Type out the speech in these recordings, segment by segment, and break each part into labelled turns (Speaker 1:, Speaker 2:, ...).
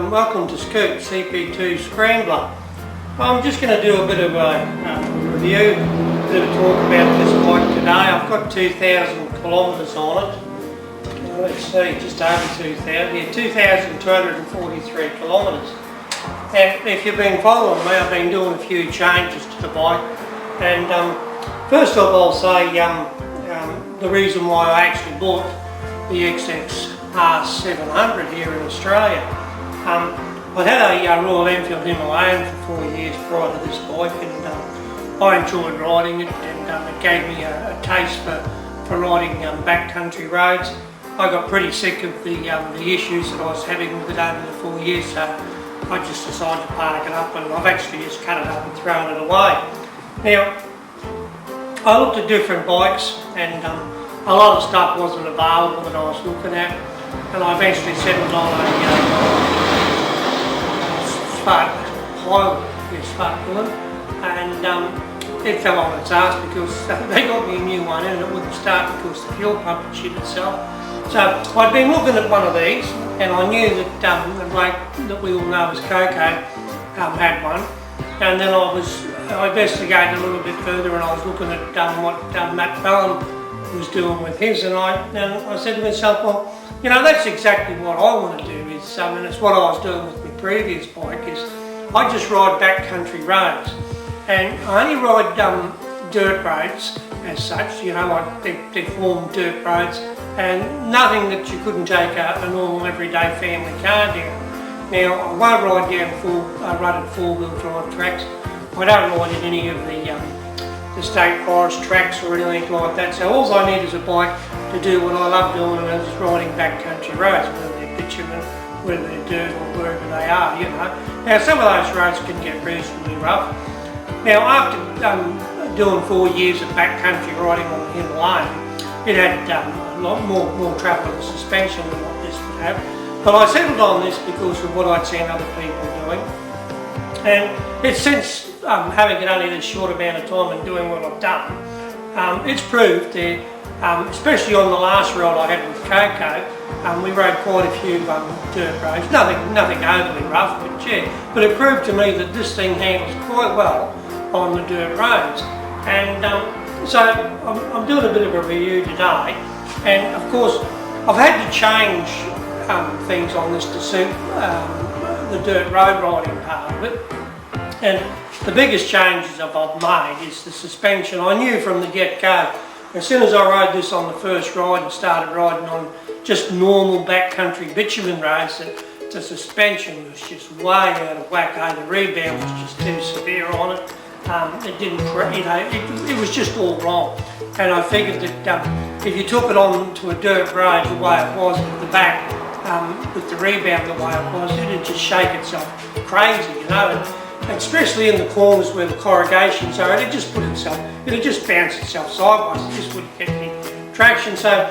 Speaker 1: welcome to Scoop CP2 Scrambler. I'm just going to do a bit of a review, a bit of talk about this bike today. I've got 2,000 kilometres on it. Let's see, just over 2,000, yeah, 2,243 kilometres. And if you've been following me, I've been doing a few changes to the bike. And first of all, I'll say the reason why I actually bought the XXR700 here in Australia. I'd had a Royal Enfield Himalayan for 4 years prior to this bike, and I enjoyed riding it, and it gave me a taste for riding backcountry roads. I got pretty sick of the issues that I was having with it over the 4 years, so I just decided to park it up, and I've actually just cut it up and thrown it away. Now, I looked at different bikes, and a lot of stuff wasn't available that I was looking at, and I eventually settled on a Spark Pilot, and it fell on its ass because they got me a new one and it wouldn't start because the fuel pump had shit itself. So I'd been looking at one of these, and I knew that the bloke that we all know as Coco had one, and then I investigated a little bit further, and I was looking at what Matt Fallon was doing with his, and I said to myself, well, you know, that's exactly what I want to do, is, and it's what I was doing with my previous bike, is I just ride backcountry roads, and I only ride dirt roads as such, you know, like they form dirt roads, and nothing that you couldn't take a normal everyday family car down. Now, I won't ride down rutted four-wheel drive tracks. I don't ride in any of the state forest tracks or anything like that, so all I need is a bike to do what I love doing, and it's riding backcountry roads, whether they're bitumen, whether they're dirt, or wherever they are, you know. Now, some of those roads can get reasonably rough. Now, after doing 4 years of backcountry riding on the Himalayan, it had a lot more travel and suspension than what this would have. But I settled on this because of what I'd seen other people doing. And it's since having it only this short amount of time and doing what I've done, it's proved that, especially on the last ride I had with Coco, we rode quite a few dirt roads, nothing overly rough, but it proved to me that this thing handles quite well on the dirt roads. And so I'm doing a bit of a review today, and of course I've had to change things on this to suit the dirt road riding part of it. And the biggest changes I've made is the suspension. I knew from the get-go, as soon as I rode this on the first ride and started riding on just normal backcountry bitumen roads, that the suspension was just way out of whack. The rebound was just too severe on it. It didn't, you know, it was just all wrong. And I figured that if you took it on to a dirt road the way it was with the back, with the rebound the way it was, it'd just shake itself crazy, you know. And especially in the corners where the corrugations are, it'd just bounce itself sideways. It just wouldn't get any traction. So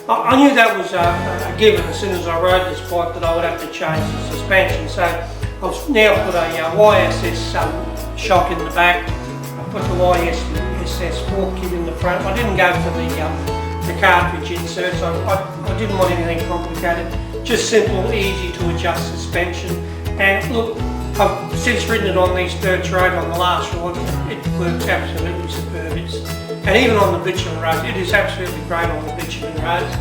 Speaker 1: I knew that was a given as soon as I rode this bike, that I would have to change the suspension. So I've now put a YSS shock in the back. I put the YSS fork kit in the front. I didn't go for the cartridge inserts. I didn't want anything complicated. Just simple, easy to adjust suspension. And look, I've since ridden it on these dirt roads on the last ride. It works absolutely superb. And even on the bitumen roads, it is absolutely great on the bitumen roads.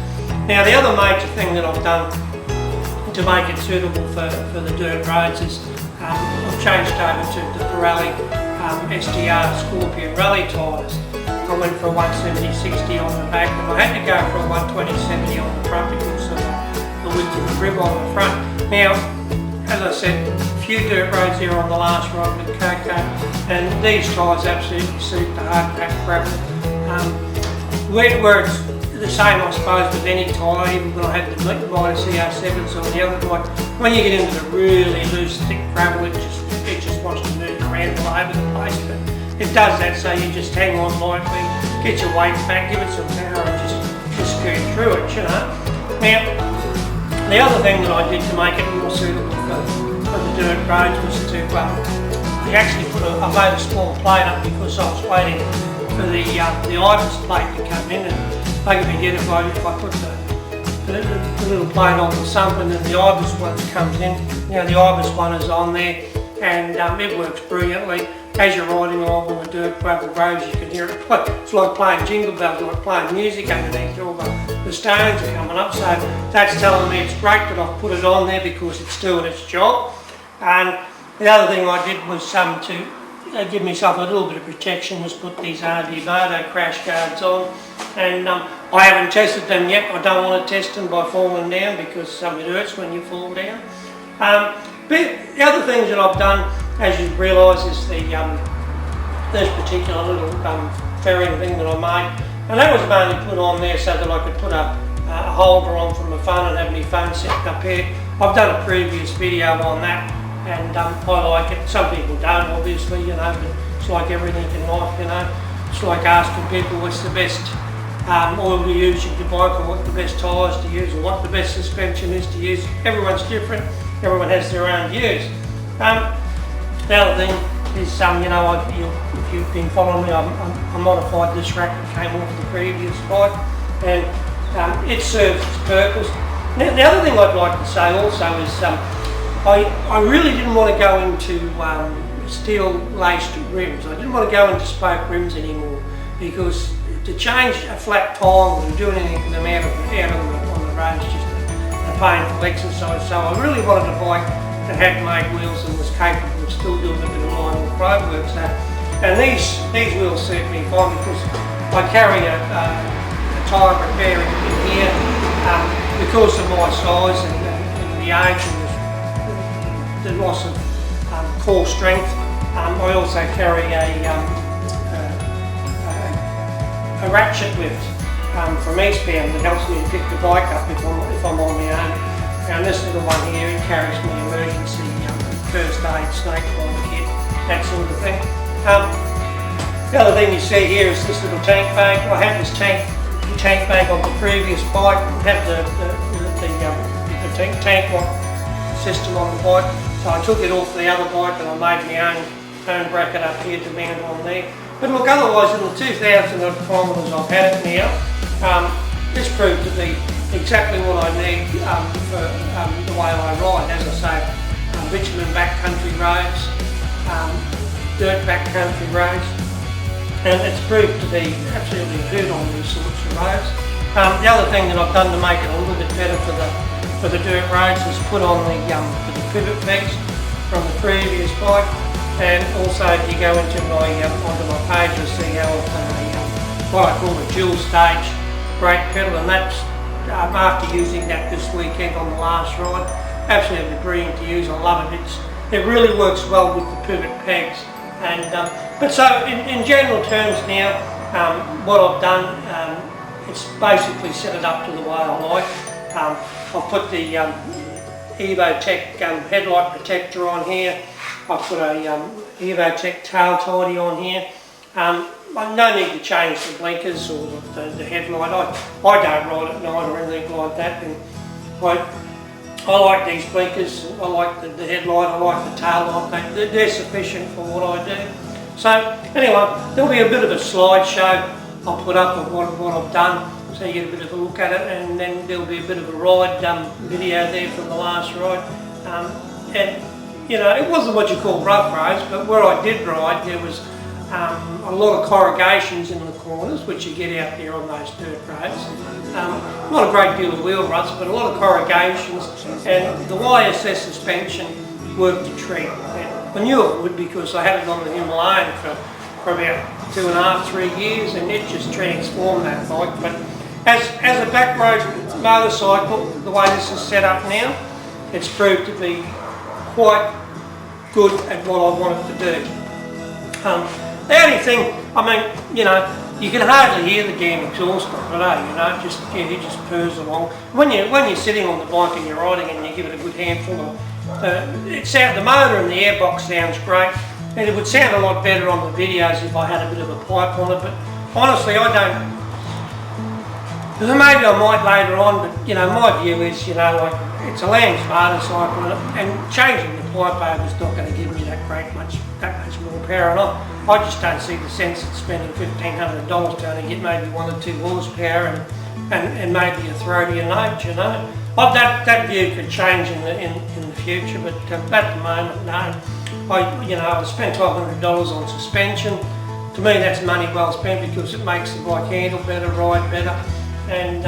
Speaker 1: Now, the other major thing that I've done to make it suitable for the dirt roads is I've changed over to the Pirelli STR Scorpion Rally tyres. I went for a 170/60 on the back, and I had to go for a 120/70 on the front because of the width of the rib on the front. Now, as I said, a few dirt roads there on the last ride with Coco, and these tyres absolutely suit the hard pack gravel. Where it's the same, I suppose, with any tyre, even when I had the Midas ER7s on the other bike, when you get into the really loose, thick gravel, it just wants to move around all over the place. But it does that, so you just hang on lightly, get your weight back, give it some power, and just scoot through it, you know. Now, the other thing that I did to make it more suitable for the dirt roads was to actually put a motor small plate up, because I was waiting for the IBIS plate to come in, and they could be dead if I put the the little plate on the sump, and then the Ibis one comes in. You know, the Ibis one is on there, and it works brilliantly. As you're riding along on the dirt gravel roads, you can hear it. It's like playing jingle bells, like playing music underneath. All the stones are coming up, so that's telling me it's great that I've put it on there because it's doing its job. And the other thing I did was to give myself a little bit of protection, was put these RD Moto crash guards on. And I haven't tested them yet. I don't want to test them by falling down because it hurts when you fall down. But the other things that I've done, as you realise, is this particular little fairing thing that I made, and that was mainly put on there so that I could put a holder on from my phone and have my phone set up here. I've done a previous video on that, and I like it. Some people don't, obviously, you know, but it's like everything in life, you know. It's like asking people what's the best oil to use in your bike, or what the best tyres to use, or what the best suspension is to use. Everyone's different. Everyone has their own views. The other thing is, you know, if you've been following me, I modified this rack that came off the previous bike, and it serves its purpose. Now, the other thing I'd like to say also is I really didn't want to go into steel laced rims. I didn't want to go into spoke rims anymore, because to change a flat tire and do anything with them out on the road is just a painful exercise. So I really wanted a bike that had made wheels and was capable of still doing a bit of line or road work. So, and these wheels suit me fine because I carry a tyre repair in here because of my size and the age and the loss of core strength. I also carry a ratchet lift from Eastbound that helps me to pick the bike up if I'm on my own. And this little one here, it carries me emergency first aid, snake bite kit, that sort of thing. The other thing you see here is this little tank bag. I had this tank bag on the previous bike. I had the tank lock system on the bike, so I took it off the other bike and I made my own bracket up here to mount on there. But look, otherwise in the 2,000 odd kilometres I've had it now, this proved to be exactly what I need for the way I ride. As I say, bitumen backcountry roads, dirt backcountry roads, and it's proved to be absolutely good on these sorts of roads. The other thing that I've done to make it a little bit better for the dirt roads is put on the pivot pegs from the previous bike, and also if you go onto my page you'll see how I've done what I call a dual stage brake pedal, and that's after using that this weekend on the last ride. Absolutely brilliant to use. I love it. It really works well with the pivot pegs. And but so in general terms now, what I've done, it's basically set it up to the way I like. I've put the Evotech headlight protector on here. I've put a Evotech tail tidy on here. No need to change the blinkers or the headlight. I don't ride at night or anything like that. And I like these blinkers, I like the headlight, I like the tail light. They're sufficient for what I do. So anyway, there'll be a bit of a slideshow I'll put up of what I've done, so you get a bit of a look at it, and then there'll be a bit of a ride video there from the last ride. And you know, it wasn't what you call rough roads, but where I did ride, there was a lot of corrugations in the corners, which you get out there on those dirt roads. Not a great deal of wheel ruts, but a lot of corrugations, and the YSS suspension worked a treat. I knew it would because I had it on the Himalayan for about 2.5, 3 years, and it just transformed that bike. But as a back road motorcycle, the way this is set up now, it's proved to be quite good at what I want it to do. The only thing, I mean, you know, you can hardly hear the damn exhaust on it, you know, it just purrs along. When you're sitting on the bike and you're riding and you give it a good handful of, the motor and the airbox sounds great, and it would sound a lot better on the videos if I had a bit of a pipe on it, but honestly I don't. Maybe I might later on, but you know, my view is, you know, like, it's a Lamb's motorcycle, and changing the pipe over is not going to give me that much more power, and I just don't see the sense of spending $1,500 to only get maybe 1 or 2 horsepower and maybe a throatier note, you know. Well, that view could change in the future, but at the moment, no. I spent $1,200 on suspension. To me, that's money well spent because it makes the bike handle better, ride better, and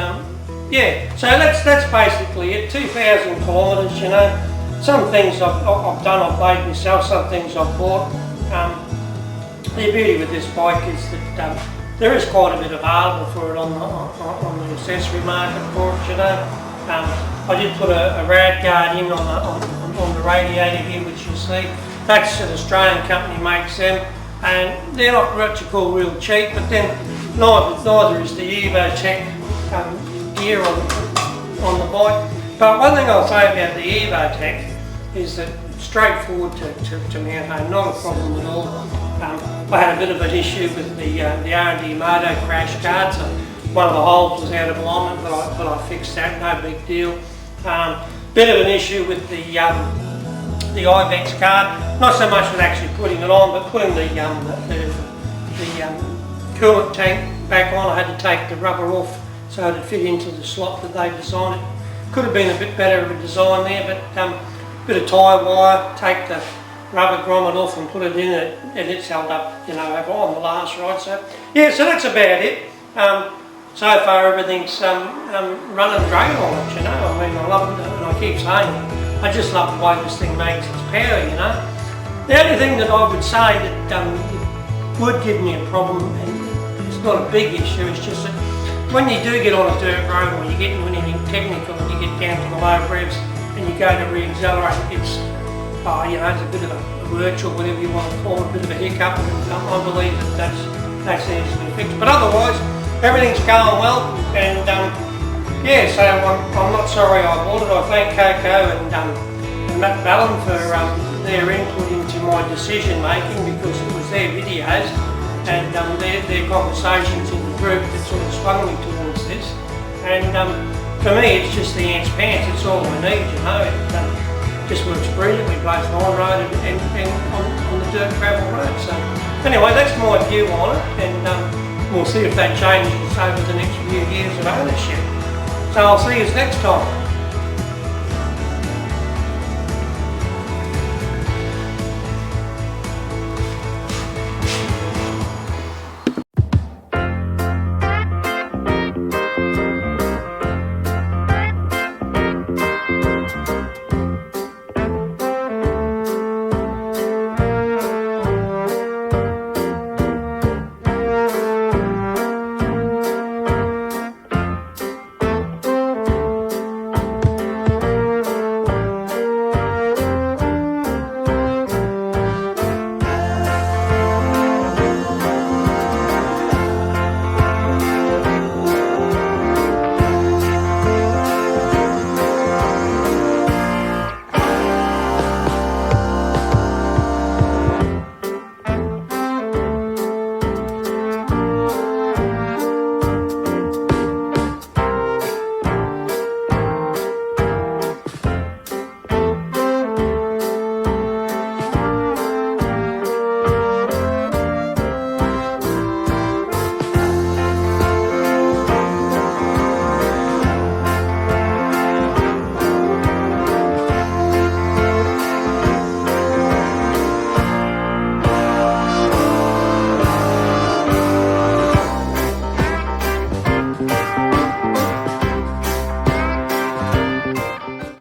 Speaker 1: yeah. So that's basically it. 2,000 kilometres, you know. Some things I've done, I've made myself. Some things I've bought. The beauty with this bike is that there is quite a bit available for it on the accessory market for it, you know. I did put a rad guard in on the radiator here, which you see. That's an Australian company makes them, and they're not what you call real cheap, but then neither is the EvoTech gear on the bike. But one thing I'll say about the EvoTech is that it's straightforward to mount home, not a problem at all. I had a bit of an issue with the R&D Moto crash guard, so one of the holes was out of alignment, but I fixed that, no big deal. Bit of an issue with the IVEX card, not so much with actually putting it on, but putting the coolant tank back on. I had to take the rubber off so it fit into the slot that they designed it. Could have been a bit better of a design there, but bit of tyre wire, take the rubber grommet off and put it in it, and it's held up, you know, on the last ride. So yeah, so that's about it. So far everything's running great on it, you know. I mean, I love it, and I keep saying it. I just love the way this thing makes its power, you know. The only thing that I would say that would give me a problem, and it's not a big issue, it's just that when you do get on a dirt road or you get into anything technical and you get down to the low revs and you go to re-accelerate, it's you know, it's a bit of a lurch or whatever you want to call it, a bit of a hiccup, and I believe that's easily fixed. But otherwise, everything's going well, and yeah, so I'm not sorry I bought it. I thank Coco and Matt Ballon for their input into my decision making, because it was their videos and their conversations in the group that sort of swung me towards this. And for me, it's just the Ants Pants. It's all I need, you know. It just works brilliantly both on road and on the dirt gravel road. So anyway, that's my view on it, and we'll see if that changes over the next few years of ownership. So I'll see you next time.